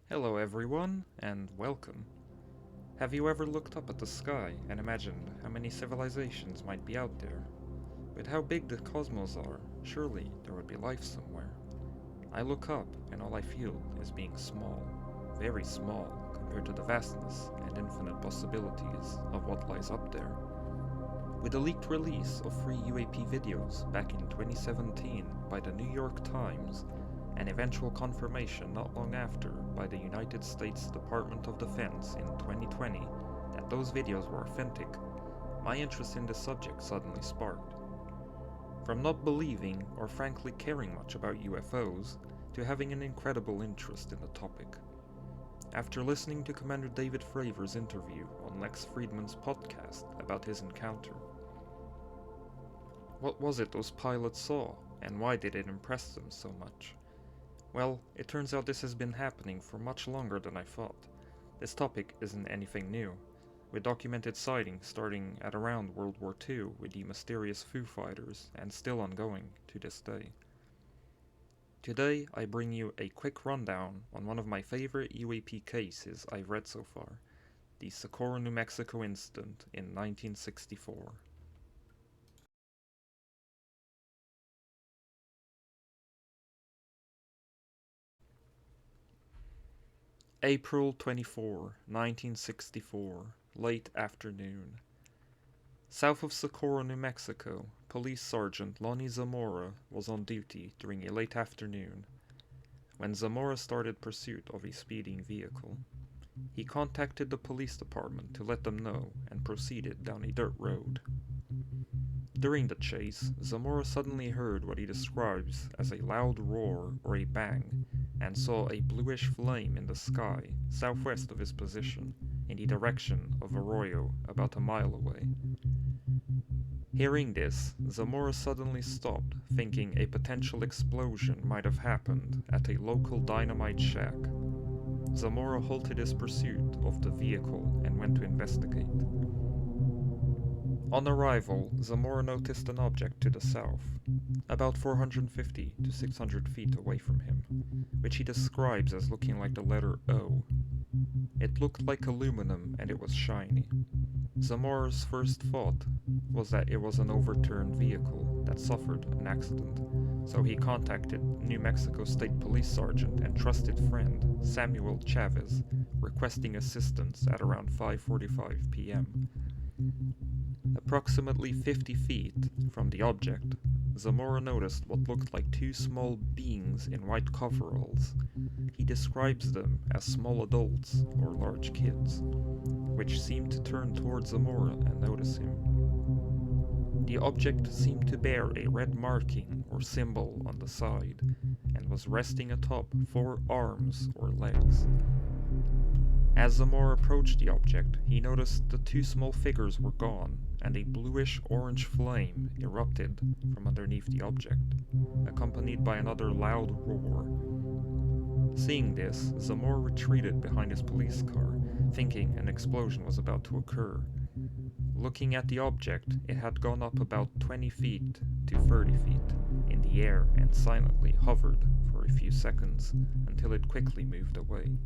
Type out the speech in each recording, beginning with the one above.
Hello everyone, and welcome. Have you ever looked up at the sky and imagined how many civilizations might be out there? With how big the cosmos are, surely there would be life somewhere. I look up and all I feel is being small, very small compared to the vastness and infinite possibilities of what lies up there. With the leaked release of free UAP videos back in 2017 by the New York Times, and eventual confirmation not long after by the United States Department of Defense in 2020 that those videos were authentic, my interest in the subject suddenly sparked. From not believing or frankly caring much about UFOs to having an incredible interest in the topic. After listening to Commander David Fravor's interview on Lex Friedman's podcast about his encounter. What was it those pilots saw, and why did it impress them so much? Well, it turns out this has been happening for much longer than I thought. This topic isn't anything new, with documented sightings starting at around World War II with the mysterious Foo Fighters and still ongoing to this day. Today I bring you a quick rundown on one of my favorite UAP cases I've read so far, the Socorro New Mexico incident in 1964. April 24, 1964, late afternoon. South of Socorro, New Mexico, Police Sergeant Lonnie Zamora was on duty during a late afternoon when Zamora started pursuit of a speeding vehicle. He contacted the police department to let them know and proceeded down a dirt road. During the chase, Zamora suddenly heard what he describes as a loud roar or a bang and saw a bluish flame in the sky southwest of his position in the direction of Arroyo about a mile away. Hearing this, Zamora suddenly stopped, thinking a potential explosion might have happened at a local dynamite shack. Zamora halted his pursuit of the vehicle and went to investigate. On arrival, Zamora noticed an object to the south, about 450 to 600 feet away from him, which he describes as looking like the letter O. It looked like aluminum and it was shiny. Zamora's first thought was that it was an overturned vehicle that suffered an accident, so he contacted New Mexico State Police Sergeant and trusted friend Samuel Chavez, requesting assistance at around 5:45 p.m. Approximately 50 feet from the object, Zamora noticed what looked like two small beings in white coveralls. He describes them as small adults or large kids, which seemed to turn towards Zamora and notice him. The object seemed to bear a red marking or symbol on the side and was resting atop 4 arms or legs. As Zamora approached the object, he noticed the 2 small figures were gone and a bluish-orange flame erupted from underneath the object, accompanied by another loud roar. Seeing this, Zamora retreated behind his police car, thinking an explosion was about to occur. Looking at the object, it had gone up about 20 feet to 30 feet in the air and silently hovered for a few seconds until it quickly moved away.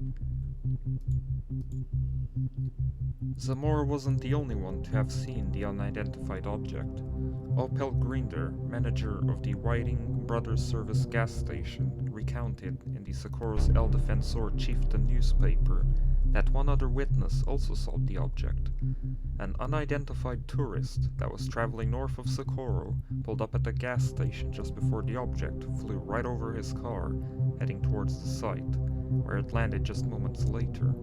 Zamora wasn't the only one to have seen the unidentified object. Opel Grinder, manager of the Whiting Brothers Service gas station, recounted in the Socorro's El Defensor Chieftain newspaper that one other witness also saw the object. An unidentified tourist that was traveling north of Socorro pulled up at the gas station just before the object flew right over his car, heading towards the site, where it landed just moments later,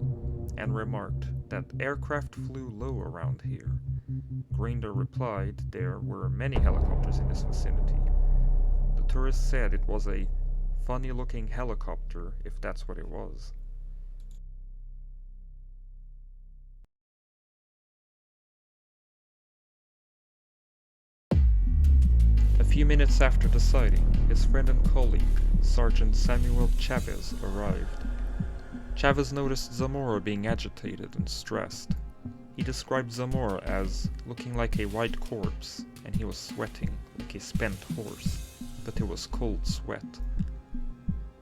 and remarked that aircraft flew low around here. Grinder replied there were many helicopters in this vicinity. The tourist said it was a funny-looking helicopter, if that's what it was. A few minutes after the sighting, his friend and colleague, Sergeant Samuel Chavez, arrived. Chavez noticed Zamora being agitated and stressed. He described Zamora as looking like a white corpse, and he was sweating like a spent horse, but it was cold sweat.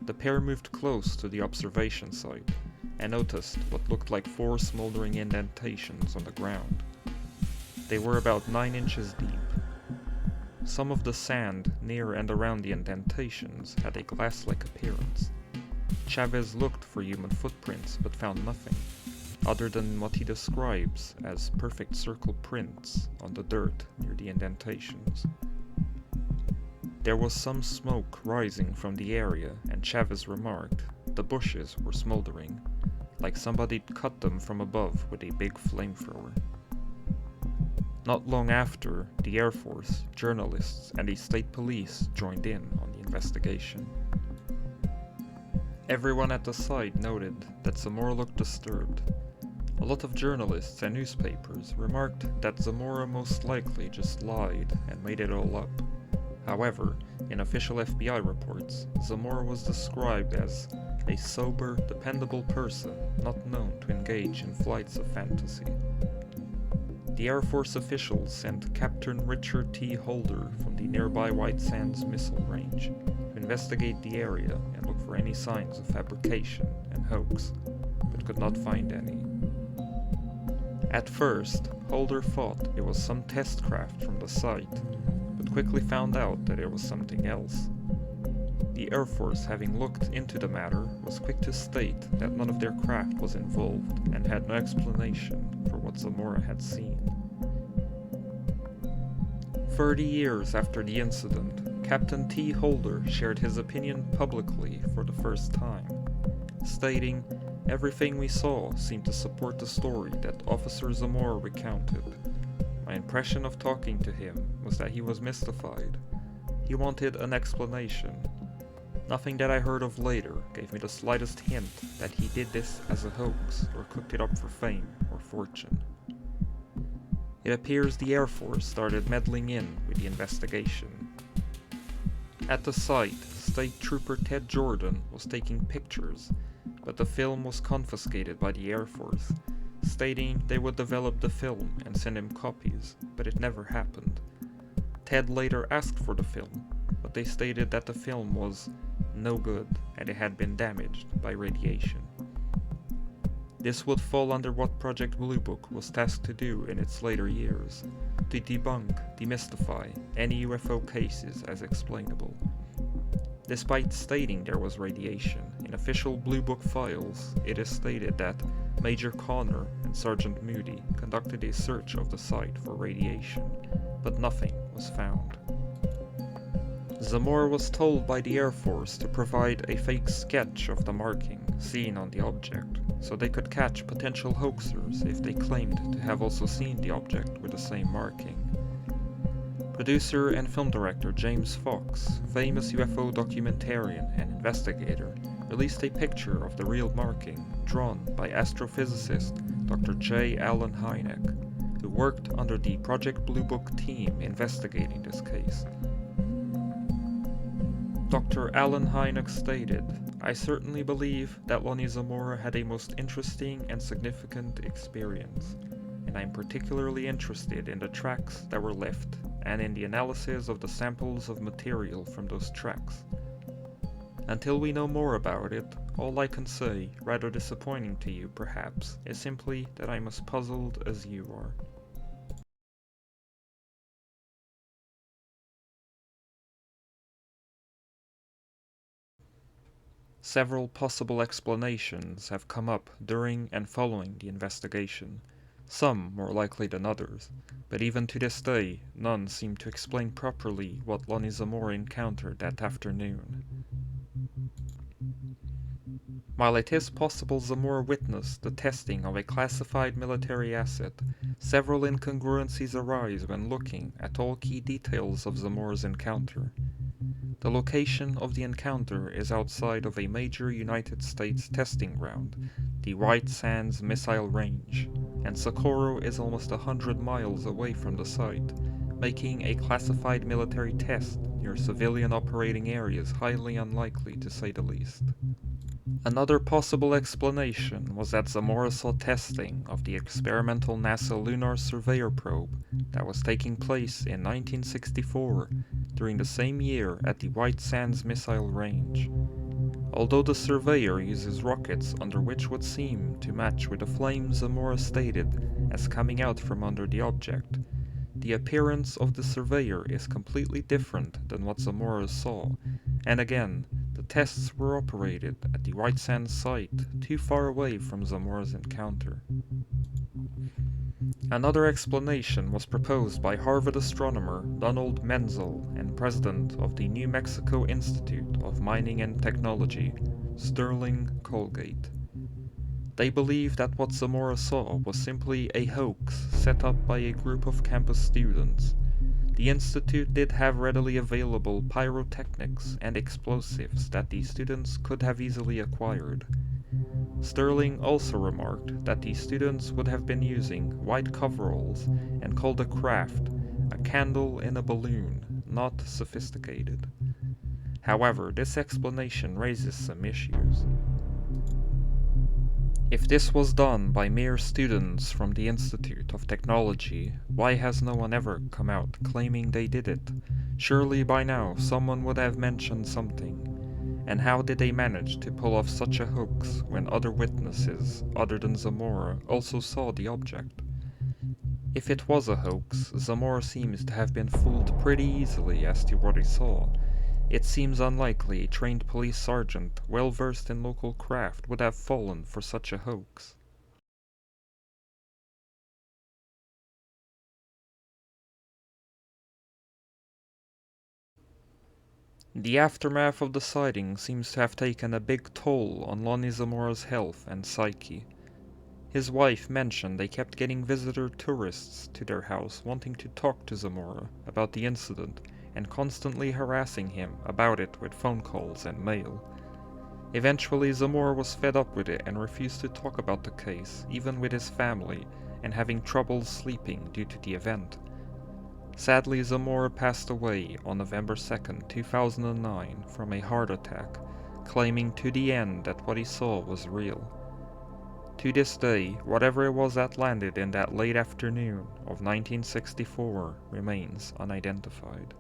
The pair moved close to the observation site, and noticed what looked like 4 smoldering indentations on the ground. They were about 9 inches deep. Some of the sand near and around the indentations had a glass-like appearance. Chavez looked for human footprints but found nothing, other than what he describes as perfect circle prints on the dirt near the indentations. There was some smoke rising from the area, and Chavez remarked the bushes were smoldering, like somebody'd cut them from above with a big flamethrower. Not long after, the Air Force, journalists, and the state police joined in on the investigation. Everyone at the site noted that Zamora looked disturbed. A lot of journalists and newspapers remarked that Zamora most likely just lied and made it all up. However, in official FBI reports, Zamora was described as a sober, dependable person not known to engage in flights of fantasy. The Air Force officials sent Captain Richard T. Holder from the nearby White Sands Missile Range to investigate the area and look for any signs of fabrication and hoax, but could not find any. At first, Holder thought it was some test craft from the site, but quickly found out that it was something else. The Air Force, having looked into the matter, was quick to state that none of their craft was involved and had no explanation for what Zamora had seen. 30 years after the incident, Captain T. Holder shared his opinion publicly for the first time, stating, "Everything we saw seemed to support the story that Officer Zamora recounted. My impression of talking to him was that he was mystified. He wanted an explanation. Nothing that I heard of later gave me the slightest hint that he did this as a hoax or cooked it up for fame or fortune." It appears the Air Force started meddling in with the investigation. At the site, State Trooper Ted Jordan was taking pictures, but the film was confiscated by the Air Force, stating they would develop the film and send him copies, but it never happened. Ted later asked for the film, but they stated that the film was no good and it had been damaged by radiation. This would fall under what Project Blue Book was tasked to do in its later years, to debunk, demystify any UFO cases as explainable. Despite stating there was radiation, in official Blue Book files, it is stated that Major Connor and Sergeant Moody conducted a search of the site for radiation, but nothing was found. Zamora was told by the Air Force to provide a fake sketch of the marking seen on the object, so they could catch potential hoaxers if they claimed to have also seen the object with the same marking. Producer and film director James Fox, famous UFO documentarian and investigator, released a picture of the real marking drawn by astrophysicist Dr. J. Allen Hynek, who worked under the Project Blue Book team investigating this case. Dr. Allen Hynek stated, "I certainly believe that Lonnie Zamora had a most interesting and significant experience, and I am particularly interested in the tracks that were left and in the analysis of the samples of material from those tracks. Until we know more about it, all I can say, rather disappointing to you perhaps, is simply that I'm as puzzled as you are." Several possible explanations have come up during and following the investigation, some more likely than others, but even to this day, none seem to explain properly what Lonnie Zamora encountered that afternoon. While it is possible Zamora witnessed the testing of a classified military asset, several incongruencies arise when looking at all key details of Zamora's encounter. The location of the encounter is outside of a major United States testing ground, the White Sands Missile Range, and Socorro is almost 100 miles away from the site, making a classified military test near civilian operating areas highly unlikely to say the least. Another possible explanation was that Zamora saw testing of the experimental NASA Lunar Surveyor probe that was taking place in 1964 during the same year at the White Sands Missile Range. Although the surveyor uses rockets under which would seem to match with the flames Zamora stated as coming out from under the object, the appearance of the surveyor is completely different than what Zamora saw, and again, the tests were operated at the White Sands site too far away from Zamora's encounter. Another explanation was proposed by Harvard astronomer Donald Menzel and president of the New Mexico Institute of Mining and Technology, Sterling Colgate. They believe that what Zamora saw was simply a hoax set up by a group of campus students. The institute did have readily available pyrotechnics and explosives that the students could have easily acquired. Sterling also remarked that the students would have been using white coveralls and called the craft a candle in a balloon, not sophisticated. However, this explanation raises some issues. If this was done by mere students from the Institute of Technology, why has no one ever come out claiming they did it? Surely by now someone would have mentioned something. And how did they manage to pull off such a hoax when other witnesses, other than Zamora, also saw the object? If it was a hoax, Zamora seems to have been fooled pretty easily as to what he saw. It seems unlikely a trained police sergeant, well versed in local craft, would have fallen for such a hoax. The aftermath of the sighting seems to have taken a big toll on Lonnie Zamora's health and psyche. His wife mentioned they kept getting visitor tourists to their house wanting to talk to Zamora about the incident and constantly harassing him about it with phone calls and mail. Eventually Zamora was fed up with it and refused to talk about the case, even with his family, and having trouble sleeping due to the event. Sadly, Zamora passed away on November 2nd, 2009 from a heart attack, claiming to the end that what he saw was real. To this day, whatever it was that landed in that late afternoon of 1964 remains unidentified.